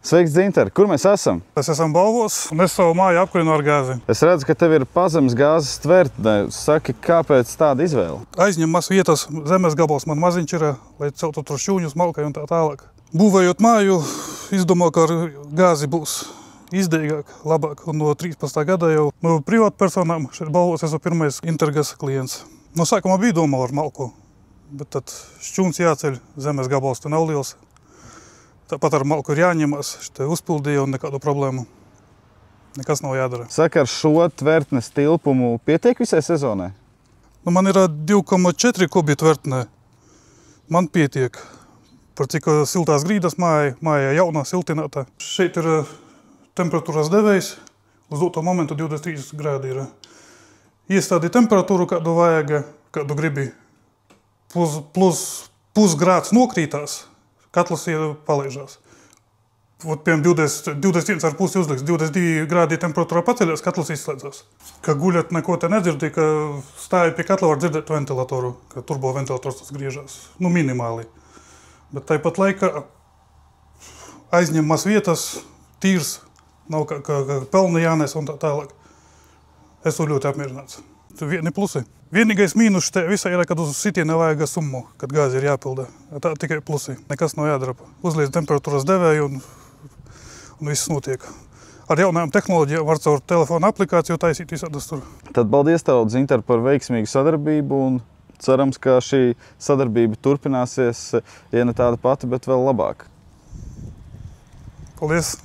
Sveiks, Dzinter! Kur mēs esam? Mēs esam Balvos un es savu māju apkurinu ar gāzi. Es redzu, ka tev ir pazemes gāzes tvertne. Saki, kāpēc tāda izvēle? Aizņem maz vietas, zemes gabals man maziņš ir, lai celtu tur šūņus, malkai un tā tālāk. Būvējot māju, izdomāju, ka ar gāzi būs izdevīgāk, labāk. Un no 13. gada jau no privātpersonām šeit Balvos esmu pirmais Intergas klients. No sākuma bija doma ar malku, bet tad šķūns jāceļ, zemes gabals tu nav liels. Tāpat ar malku ir jāņemas, šitā uzpildīja un nekādu problēmu. Nekas nav jādara. Saka, ar šo tvertnes tilpumu pietiek visai sezonai? Man ir 2,4 kubi tvertnē. Man pietiek. Par cik siltās grīdas mājā jaunā, siltinātā. Šeit ir temperatūras devējs. Uz doto momentu 23 grādi ir. Iestādi temperatūru, kādu vajag, kādu gribi. Plus pusgrāds nokrītās. Katls palaižās. Piemēram, 21,5 uzliks, 22 grādi temperatūra paceļās, katls izslēdzās. Ka guļat neko te nedzirdi, ka stāja pie katla var dzirdēt ventilatoru, ka turbo ventilators tas griežās. Nu, minimāli. Bet tāpat laikā aizņem maz vietas, tīrs, nav kā pelni jānes un tā tālāk. Esmu ļoti apmierināts. Vieni plusi. Vienīgais mīnus te visai ir, kad uz sitiena vajag summu, kad gāzi ir jāpilda. Tā tikai plusi. Nekas nav jādara. Uzliec temperatūras devēju un viss notiek. Ar jaunajām tehnoloģijām var caur telefona aplikāciju taisīt visādas tur. Tad paldies tev, Dzinter, par veiksmīgu sadarbību un cerams, ka šī sadarbība turpināsies, ja ne tāda pati, bet vēl labāk. Paldies!